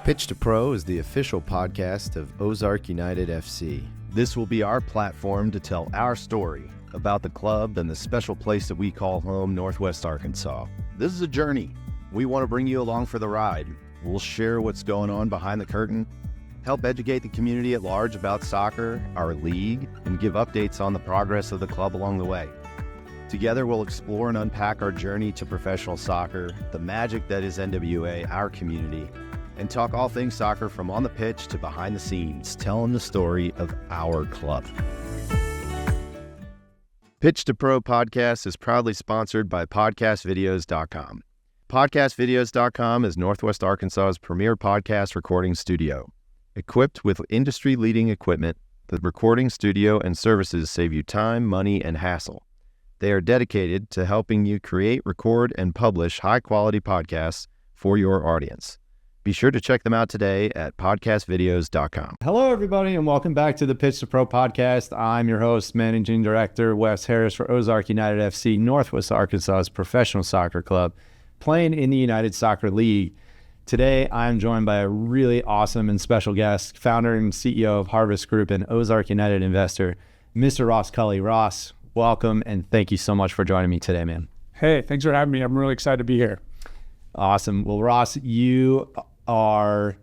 Pitch to Pro is the official podcast of Ozark United FC. This will be our platform to tell our story about the club and the special place that we call home, Northwest Arkansas. This is a journey. We want to bring you along for the ride. We'll share what's going on behind the curtain, help educate the community at large about soccer, our league, and give updates on the progress of the club along the way. Together, we'll explore and unpack our journey to professional soccer, the magic that is NWA, our community, and talk all things soccer from on the pitch to behind the scenes, telling the story of our club. Pitch to Pro podcast is proudly sponsored by podcastvideos.com. Podcastvideos.com is Northwest Arkansas's premier podcast recording studio. Equipped with industry-leading equipment, the recording studio and services save you time, money, and hassle. They are dedicated to helping you create, record, and publish high-quality podcasts for your audience. Be sure to check them out today at podcastvideos.com. Hello, everybody, and welcome back to the Pitch to Pro podcast. I'm your host, Managing Director Wes Harris for Ozark United FC, Northwest Arkansas's professional soccer club, playing in the United Soccer League. Today, I'm joined by a really awesome and special guest, founder and CEO of Harvest Group and Ozark United investor, Mr. Ross Cully. Ross, welcome, and thank you so much for joining me today, man. Hey, thanks for having me. I'm really excited to be here. Awesome. Well, Ross, you are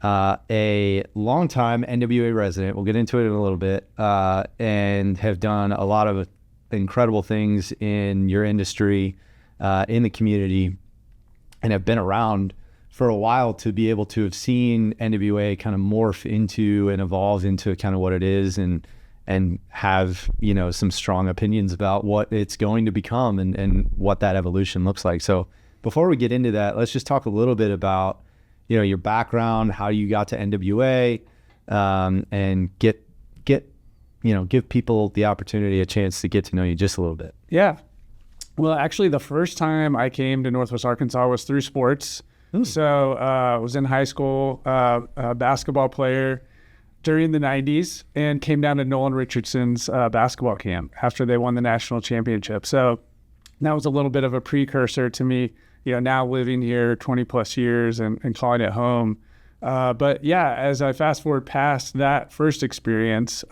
a longtime NWA resident. We'll get into it in a little bit, and have done a lot of incredible things in your industry, in the community, and have been around for a while to be able to have seen NWA kind of morph into and evolve into kind of what it is, and have, you know, some strong opinions about what it's going to become and what that evolution looks like. So before we get into that, let's just talk a little bit about, you know, your background, how you got to NWA, and give people the opportunity, a chance to get to know you just a little bit. Yeah. Well, actually, the first time I came to Northwest Arkansas was through sports. Ooh. So I was in high school, a basketball player during the 90s, and came down to Nolan Richardson's basketball camp after they won the national championship. So that was a little bit of a precursor to me, you know, now living here 20 plus years and calling it home. But yeah, as I fast forward past that first experience,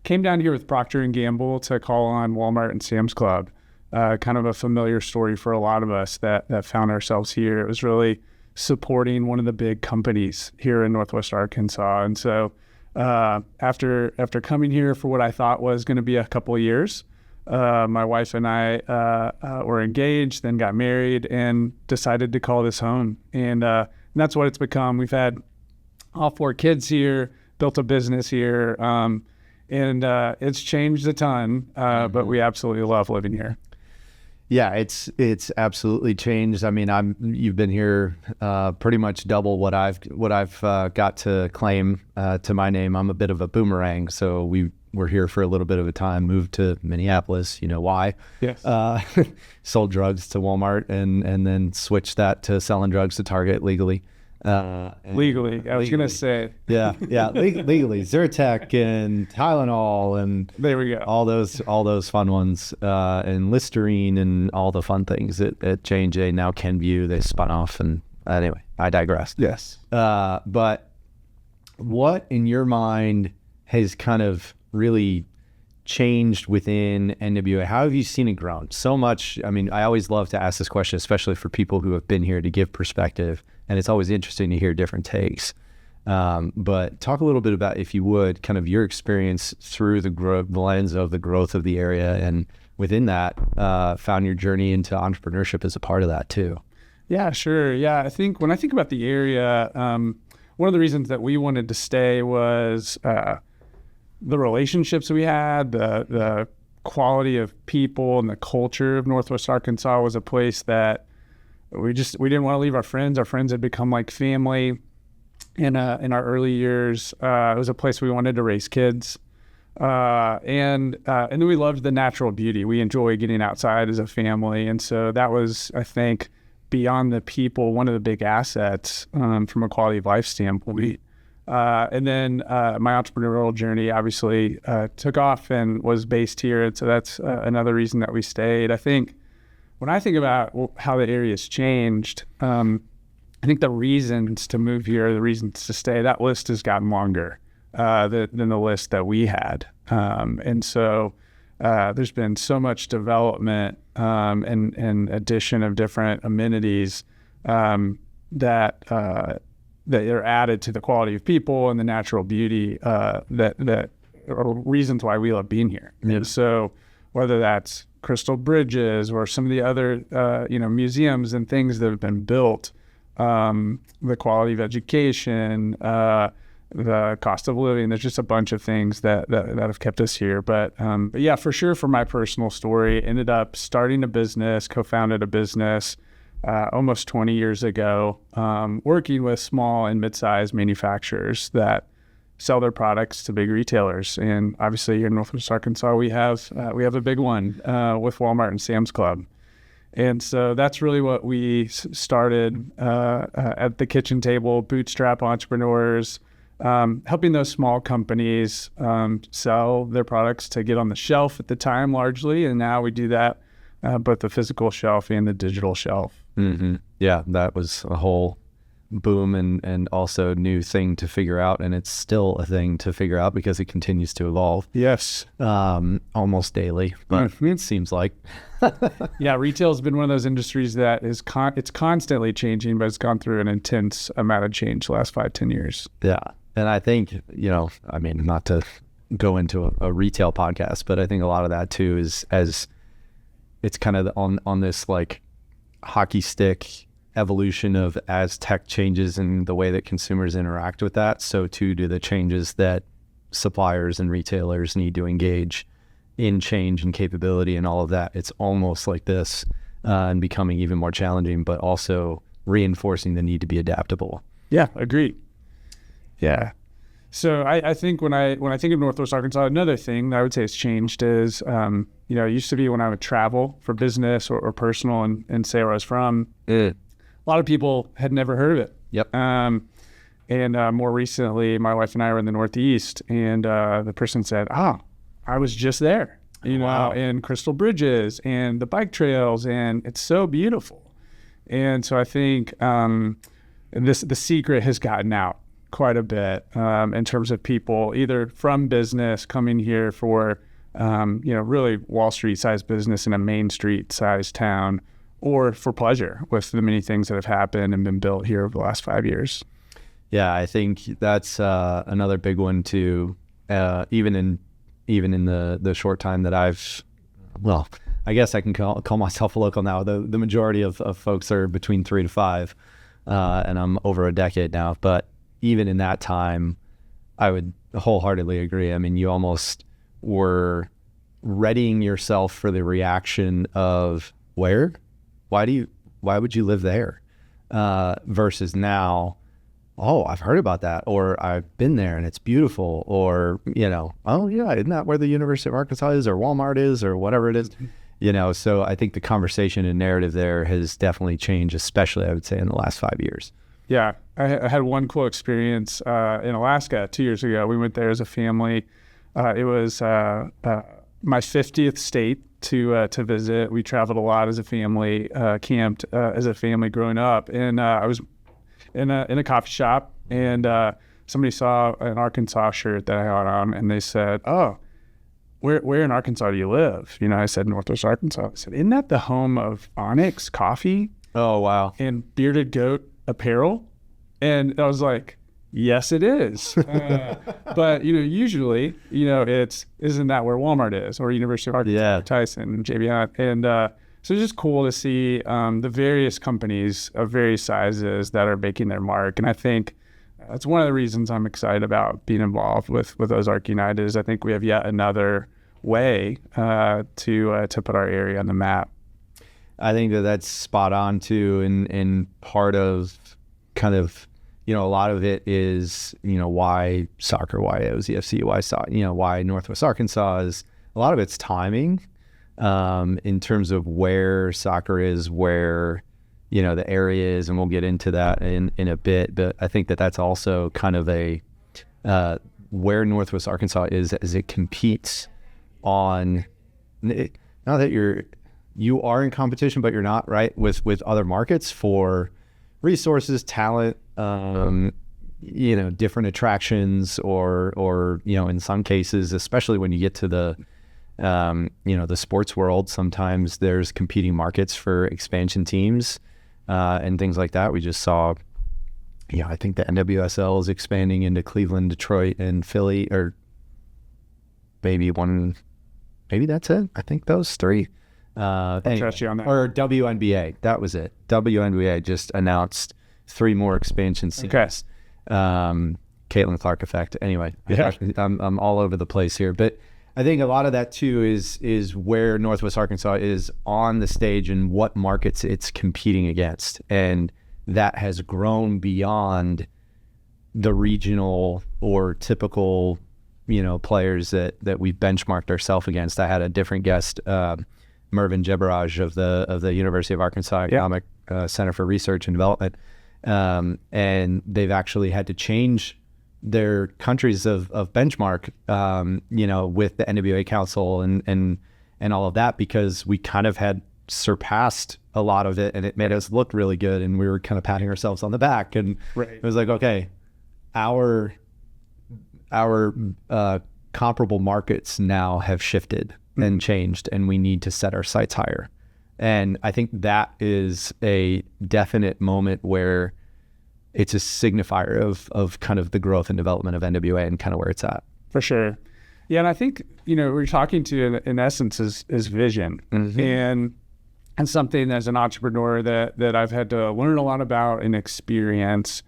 came down here with Procter Gamble to call on Walmart and Sam's Club. Kind of a familiar story for a lot of us that found ourselves here. It was really supporting one of the big companies here in Northwest Arkansas. And so after coming here for what I thought was going to be a couple of years, my wife and I were engaged, then got married, and decided to call this home. And that's what it's become. We've had all 4 kids here, built a business here, and it's changed a ton, but we absolutely love living here. Yeah, it's absolutely changed. I mean, you've been here pretty much double what I've got to claim to my name. I'm a bit of a boomerang, so we're here for a little bit of a time, moved to Minneapolis, you know why. Yes. Sold drugs to Walmart and then switched that to selling drugs to Target legally. Legally, I was going to say. Yeah, legally. Zyrtec and Tylenol and there we go. All those fun ones, and Listerine and all the fun things at J&J, now Kenvue, they spun off, and anyway, I digress. Yes. But what in your mind has kind of really changed within NWA? How have you seen it grown so much? I mean, I always love to ask this question, especially for people who have been here, to give perspective, and it's always interesting to hear different takes. But talk a little bit about, if you would, kind of your experience through the lens of the growth of the area, and within that, found your journey into entrepreneurship as a part of that too. Yeah, sure. Yeah, I think when I think about the area, one of the reasons that we wanted to stay was the relationships we had, the quality of people, and the culture of Northwest Arkansas was a place that we didn't want to leave our friends. Our friends had become like family in our early years. It was a place we wanted to raise kids, and then we loved the natural beauty. We enjoy getting outside as a family, and so that was, I think, beyond the people, one of the big assets from a quality of life standpoint. And then my entrepreneurial journey obviously took off and was based here. And so that's another reason that we stayed. I think when I think about how the area's changed, I think the reasons to move here, the reasons to stay, that list has gotten longer than the list that we had. And so there's been so much development and addition of different amenities that are added to the quality of people and the natural beauty that are reasons why we love being here. Yeah. And so whether that's crystal bridges or some of the other museums and things that have been built, the quality of education, the cost of living, there's just a bunch of things that have kept us here. But yeah, for sure, for my personal story, ended up starting a business, co-founded a business almost 20 years ago, working with small and mid-sized manufacturers that sell their products to big retailers. And obviously here in Northwest Arkansas, we have a big one with Walmart and Sam's Club. And so that's really what we started at the kitchen table, bootstrap entrepreneurs, helping those small companies sell their products to get on the shelf at the time largely. And now we do that both the physical shelf and the digital shelf. Mm-hmm. Yeah, that was a whole boom and also new thing to figure out. And it's still a thing to figure out because it continues to evolve. Yes. Almost daily, but it seems like. Yeah, retail has been one of those industries that is it's constantly changing, but it's gone through an intense amount of change the last 5-10 years. Yeah. And I think, I mean, not to go into a retail podcast, but I think a lot of that too is as it's kind of on this like hockey stick evolution of as tech changes and the way that consumers interact with that, so too do the changes that suppliers and retailers need to engage in change and capability and all of that. It's almost like this and becoming even more challenging, but also reinforcing the need to be adaptable. Yeah, agreed. Yeah. So I think when I think of Northwest Arkansas, another thing that I would say has changed is, it used to be when I would travel for business or personal and say where I was from, a lot of people had never heard of it. Yep. And more recently, my wife and I were in the Northeast, and the person said, I was just there, Wow. in Crystal Bridges and the bike trails, and it's so beautiful. And so I think the secret has gotten out quite a bit in terms of people either from business coming here for, really Wall Street sized business in a Main Street sized town, or for pleasure with the many things that have happened and been built here over the last 5 years. Yeah, I think that's another big one too. Even in the short time that I guess I can call myself a local now. The majority of folks are between 3 to 5, and I'm over a decade now. But even in that time, I would wholeheartedly agree. I mean, you almost were readying yourself for the reaction of where? Why would you live there? Versus now, I've heard about that, or I've been there and it's beautiful, or, oh yeah, isn't that where the University of Arkansas is, or Walmart is, or whatever it is, so I think the conversation and narrative there has definitely changed, especially I would say in the last 5 years. Yeah, I had one cool experience in Alaska 2 years ago. We went there as a family. It was my 50th state to visit. We traveled a lot as a family, camped as a family growing up, and I was in a coffee shop, and somebody saw an Arkansas shirt that I had on, and they said, "Oh, where in Arkansas do you live?" I said, "Northwest Arkansas." I said, "Isn't that the home of Onyx Coffee?" Oh, wow. And Bearded Goat Apparel? And I was like, yes, it is. But, usually, isn't that where Walmart is, or University of Arkansas, or Tyson, and JB? And so it's just cool to see the various companies of various sizes that are making their mark. And I think that's one of the reasons I'm excited about being involved with Ozark United is I think we have yet another way to put our area on the map. I think that's spot on too, and part of kind of, a lot of it is, why soccer, why OZFC, why Northwest Arkansas is, a lot of it's timing in terms of where soccer is, where, the area is, and we'll get into that in a bit. But I think that's also kind of where Northwest Arkansas is as it competes on, not that you are in competition, but you're not, right, with other markets for resources, talent, different attractions, or in some cases, especially when you get to the the sports world, sometimes there's competing markets for expansion teams and things like that. We just saw, I think the NWSL is expanding into Cleveland, Detroit, and Philly, or maybe that's it. I think those three. Trust you on that. Or WNBA, that was it. WNBA just announced 3 more expansion teams. Okay. Caitlin Clark effect. Anyway, Yeah. I'm all over the place here, but I think a lot of that too is where Northwest Arkansas is on the stage and what markets it's competing against, and that has grown beyond the regional or typical, players that we've benchmarked ourselves against. I had a different guest, Mervyn Jebaraj of the University of Arkansas Economic Center for Research and Development, and they've actually had to change their countries of benchmark, with the NWA Council and all of that, because we kind of had surpassed a lot of it, and it made us look really good, and we were kind of patting ourselves on the back, and it was like, okay, our comparable markets now have shifted and changed, and we need to set our sights higher. And I think that is a definite moment where it's a signifier of kind of the growth and development of NWA and kind of where it's at. For sure. Yeah, and I think, we're talking to in essence is vision. Mm-hmm. And something as an entrepreneur that I've had to learn a lot about and experience.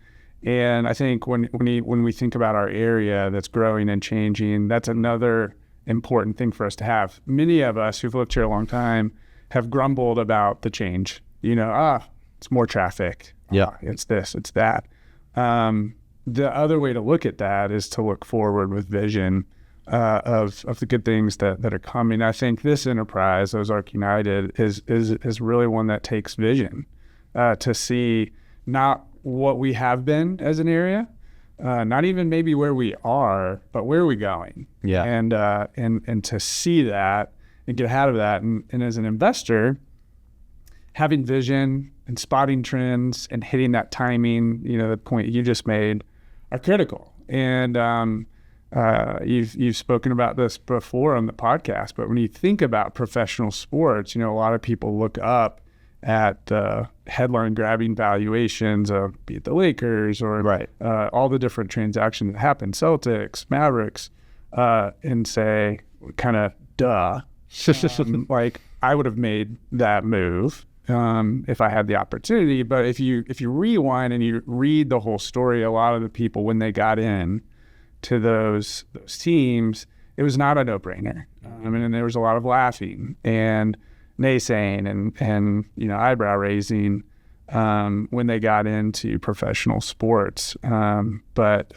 And I think when we think about our area that's growing and changing, that's another important thing for us to have. Many of us who've lived here a long time have grumbled about the change. It's more traffic. Yeah, it's this, it's that. The other way to look at that is to look forward with vision of the good things that are coming. I think this enterprise, Ozark United, is really one that takes vision to see not what we have been as an area, not even maybe where we are, but where are we going? Yeah, and to see that and get ahead of that, and as an investor, having vision and spotting trends and hitting that timing, the point you just made, are critical. And you've spoken about this before on the podcast, but when you think about professional sports, a lot of people look up at the headline grabbing valuations of, be it the Lakers or all the different transactions that happen, Celtics, Mavericks, and say, kind of, duh. Like, I would have made that move if I had the opportunity. But if you rewind and you read the whole story, a lot of the people, when they got in to those teams, it was not a no-brainer. And there was a lot of laughing and naysaying and eyebrow raising when they got into professional sports. But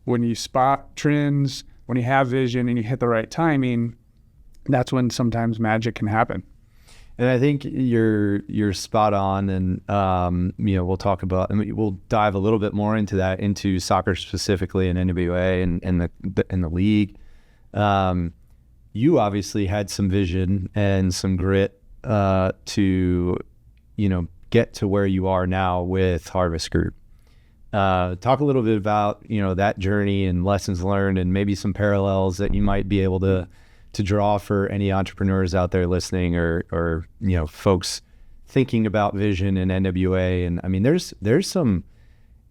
when you spot trends, when you have vision and you hit the right timing, that's when sometimes magic can happen. And I think you're spot on, and we'll talk about, and we'll dive a little bit more into that, into soccer specifically and NWA and the league. You obviously had some vision and some grit to get to where you are now with Harvest Group. Talk a little bit about that journey and lessons learned, and maybe some parallels that you might be able to draw for any entrepreneurs out there listening, or folks thinking about vision and NWA. And I mean, there's some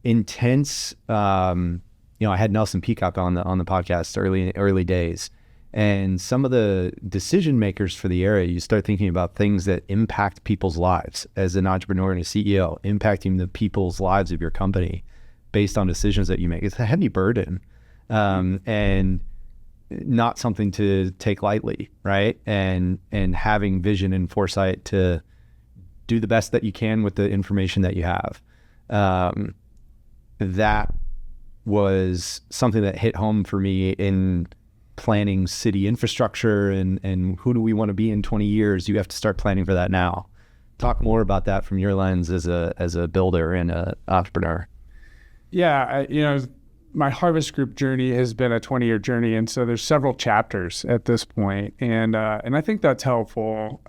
intense, I had Nelson Peacock on the podcast early days, and some of the decision makers for the area, you start thinking about things that impact people's lives as an entrepreneur and a CEO, impacting the people's lives of your company based on decisions that you make. It's a heavy burden, and not something to take lightly, right? And having vision and foresight to do the best that you can with the information that you have. That was something that hit home for me in planning city infrastructure and who do we want to be in 20 years? You have to start planning for that now. Talk more about that from your lens as a builder and an entrepreneur. Yeah, my Harvest Group journey has been a 20-year journey, and so there's several chapters at this point, and I think that's helpful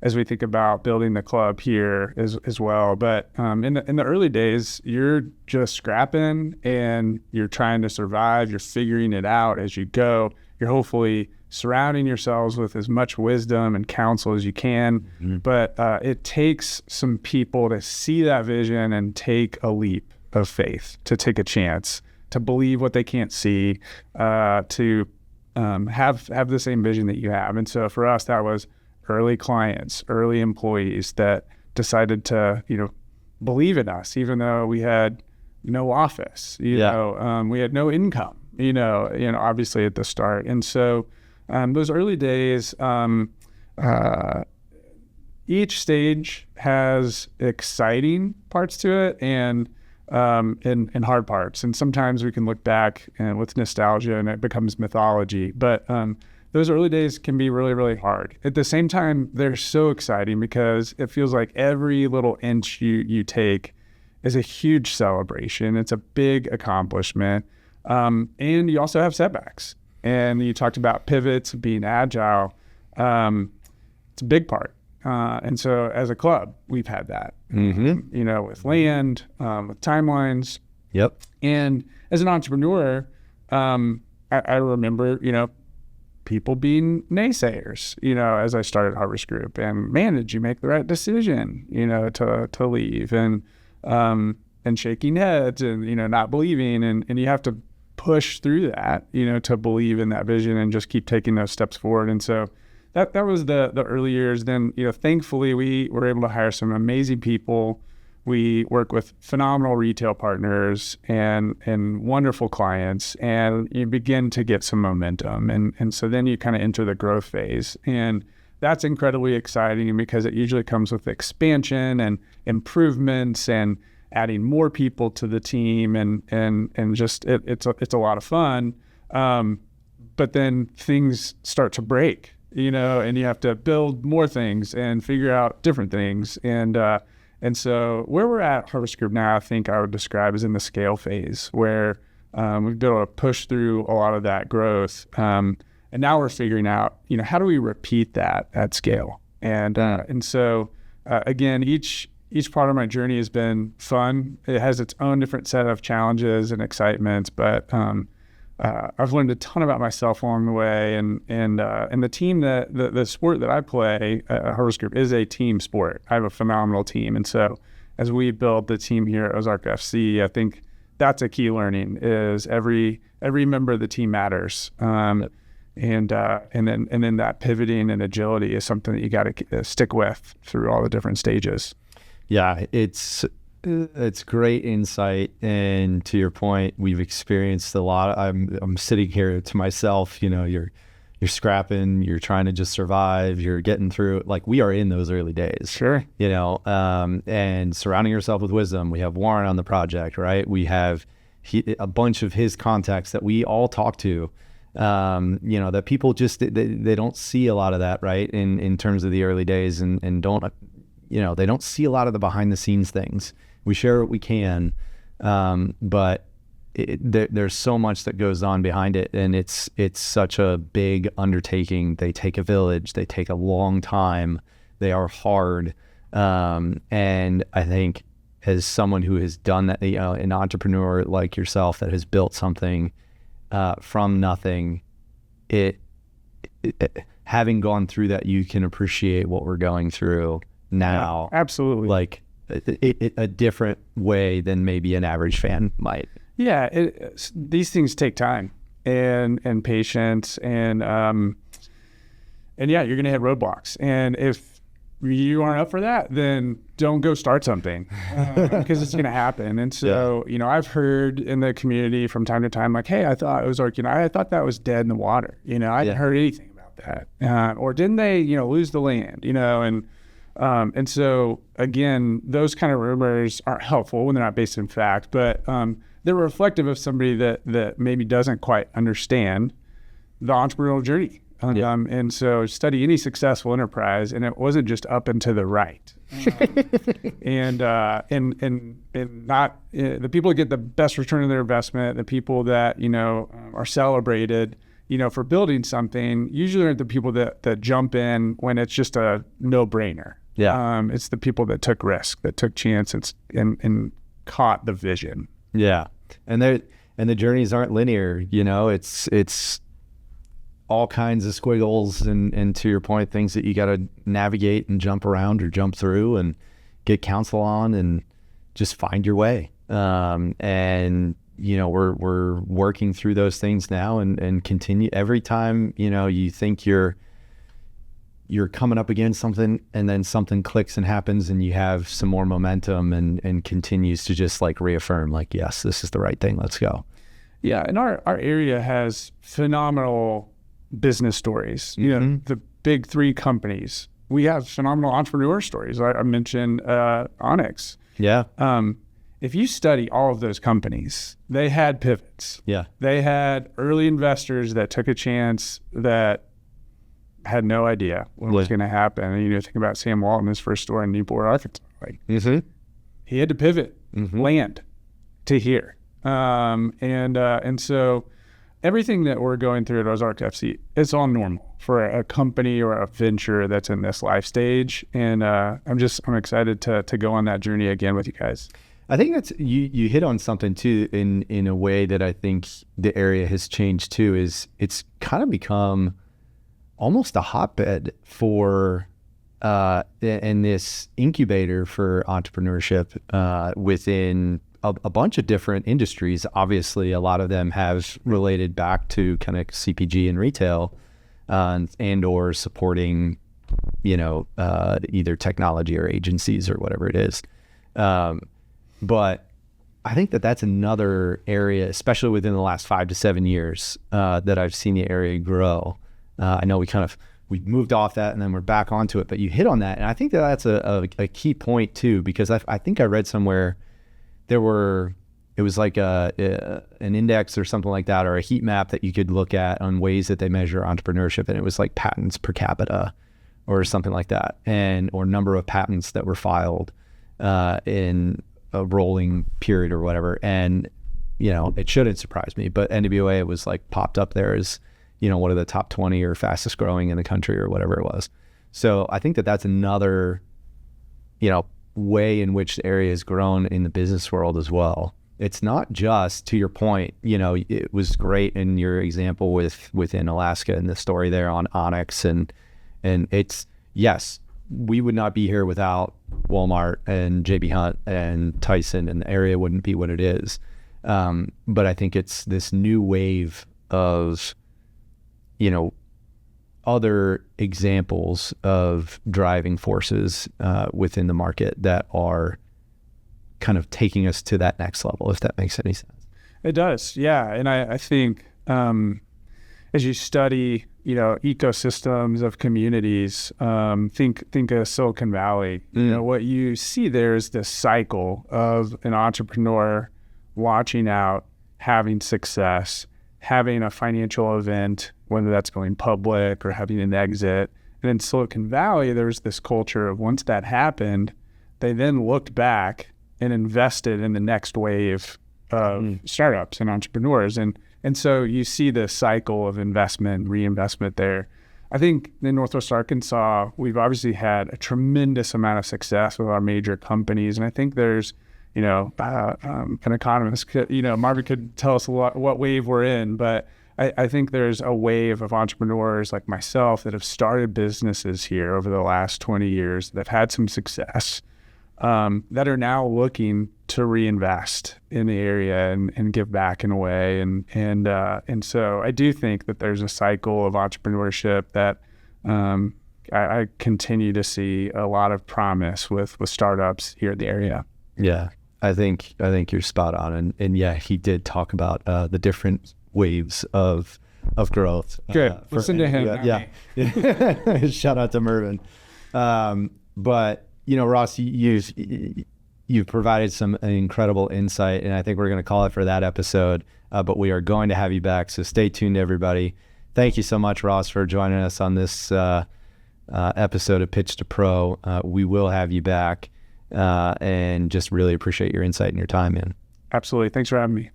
as we think about building the club here as well. But in the early days, you're just scrapping and you're trying to survive. You're figuring it out as you go. You're hopefully surrounding yourselves with as much wisdom and counsel as you can. Mm-hmm. But it takes some people to see that vision and take a leap of faith, to take a chance, to believe what they can't see, to have the same vision that you have. And so for us, that was early clients, early employees that decided to, believe in us, even though we had no office, we had no income, obviously at the start. And so those early days, each stage has exciting parts to it and hard parts. And sometimes we can look back and with nostalgia and it becomes mythology. But those early days can be really, really hard. At the same time, they're so exciting because it feels like every little inch you take is a huge celebration. It's a big accomplishment. And you also have setbacks. And you talked about pivots, being agile. It's a big part. And so as a club, we've had that, with land, with timelines. Yep. And as an entrepreneur, I remember, people being naysayers, as I started Harvest Group, and man, did you make the right decision, to leave, and shaking heads and, not believing. And you have to push through that, to believe in that vision and just keep taking those steps forward. And so that was the early years. Then, thankfully we were able to hire some amazing people. We work with phenomenal retail partners and wonderful clients, and you begin to get some momentum. And so then you kind of enter the growth phase. And that's incredibly exciting because it usually comes with expansion and improvements and adding more people to the team. And just it's a lot of fun. But then things start to break, and you have to build more things and figure out different things. And so where we're at Harvest Group now, I think I would describe as in the scale phase, where we've been able to push through a lot of that growth. And now we're figuring out, how do we repeat that at scale? And so again, each part of my journey has been fun. It has its own different set of challenges and excitements, but I've learned a ton about myself along the way, and the team the sport that I play, Harvest Group, is a team sport. I have a phenomenal team, and so as we build the team here at Ozark FC, I think that's a key learning: is every member of the team matters, and then that pivoting and agility is something that you got to stick with through all the different stages. Yeah, it's great insight, and to your point, we've experienced a lot. I'm sitting here to myself. You're scrapping, you're trying to just survive, you're getting through. Like, we are in those early days. Sure. And surrounding yourself with wisdom. We have Warren on the project, right? We have a bunch of his contacts that we all talk to. That people just they don't see a lot of that, right? In terms of the early days, and don't. They don't see a lot of the behind the scenes things. We share what we can, but there's so much that goes on behind it, and it's such a big undertaking. They take a village. They take a long time. They are hard, and I think as someone who has done that, an entrepreneur like yourself that has built something from nothing, having gone through that, you can appreciate what we're going through now. Yeah, absolutely. Like a different way than maybe an average fan might. Yeah, these things take time and patience, and yeah, you're gonna hit roadblocks. And if you aren't up for that, then don't go start something, because it's gonna happen. And so, I've heard in the community from time to time, like, hey, I thought Ozark United, I thought that was dead in the water. I hadn't heard anything about that. Or didn't they, lose the land? And so again, those kind of rumors aren't helpful when they're not based in fact, but they're reflective of somebody that maybe doesn't quite understand the entrepreneurial journey. And so study any successful enterprise, and it wasn't just up and to the right. And not the people that get the best return on their investment, the people that are celebrated, for building something, usually aren't the people that jump in when it's just a no-brainer. Yeah. It's the people that took risk, that took chances and caught the vision. Yeah. And the journeys aren't linear, it's all kinds of squiggles and to your point, things that you got to navigate and jump around or jump through and get counsel on and just find your way. And we're working through those things now and continue every time, you think you're coming up against something and then something clicks and happens and you have some more momentum and continues to just like reaffirm like, yes, this is the right thing. Let's go. Yeah. And our area has phenomenal business stories, the big three companies. We have phenomenal entrepreneur stories. I mentioned Onyx. Yeah. If you study all of those companies, they had pivots. Yeah. They had early investors that took a chance that had no idea what was going to happen. And, think about Sam Walton, his first store in Newport, Arkansas. He had to pivot land to here. And so everything that we're going through at Ozark FC, it's all normal for a company or a venture that's in this life stage. And I'm excited to go on that journey again with you guys. I think that's you hit on something too in a way that I think the area has changed too, is it's kind of become almost a hotbed for in this incubator for entrepreneurship within a bunch of different industries. Obviously, a lot of them have related back to kind of CPG and retail and or supporting, either technology or agencies or whatever it is. But I think that's another area, especially within the last 5 to 7 years, that I've seen the area grow. I know we moved off that and then we're back onto it, but you hit on that. And I think that's a key point too, because I think I read somewhere it was like an index or something like that, or a heat map that you could look at on ways that they measure entrepreneurship. And it was like patents per capita or something like that, or number of patents that were filed in a rolling period or whatever. And, it shouldn't surprise me, but NWA was like popped up there as, one of the top 20 or fastest growing in the country or whatever it was. So I think that's another, way in which the area has grown in the business world as well. It's not just, to your point, it was great in your example within Alaska and the story there on Onyx and it's, yes, we would not be here without Walmart and JB Hunt and Tyson, and the area wouldn't be what it is. But I think it's this new wave of, other examples of driving forces within the market that are kind of taking us to that next level, if that makes any sense. It does, yeah. And I think as you study, ecosystems of communities, think of Silicon Valley. What you see there is this cycle of an entrepreneur launching out, having success, having a financial event, whether that's going public or having an exit. And in Silicon Valley, there's this culture of once that happened, they then looked back and invested in the next wave of startups and entrepreneurs. And so you see this cycle of investment, reinvestment there. I think in Northwest Arkansas, we've obviously had a tremendous amount of success with our major companies. And I think there's, an economist, Marvin could tell us a lot what wave we're in, but I think there's a wave of entrepreneurs like myself that have started businesses here over the last 20 years that have had some success, that are now looking to reinvest in the area and give back in a way. And so I do think that there's a cycle of entrepreneurship that I continue to see a lot of promise with startups here in the area. Yeah, I think you're spot on. And yeah, he did talk about the different waves of growth. Good. Listen to him. Yeah. Shout out to Mervin. But Ross, you've provided some incredible insight, and I think we're going to call it for that episode. But we are going to have you back, so stay tuned, everybody. Thank you so much, Ross, for joining us on this episode of Pitch to Pro. We will have you back, and just really appreciate your insight and your time, man. Absolutely. Thanks for having me.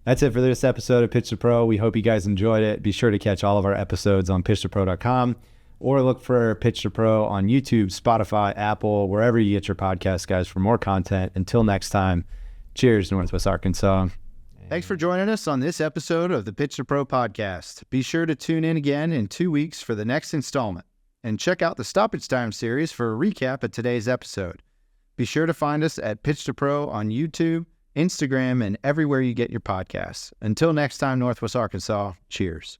That's it for this episode of Pitch to Pro. We hope you guys enjoyed it. Be sure to catch all of our episodes on pitchtopro.com or look for Pitch to Pro on YouTube, Spotify, Apple, wherever you get your podcasts, guys, for more content. Until next time, cheers, Northwest Arkansas. Thanks for joining us on this episode of the Pitch to Pro podcast. Be sure to tune in again in 2 weeks for the next installment. And check out the Stoppage Time series for a recap of today's episode. Be sure to find us at Pitch to Pro on YouTube, Instagram, and everywhere you get your podcasts. Until next time, Northwest Arkansas, cheers.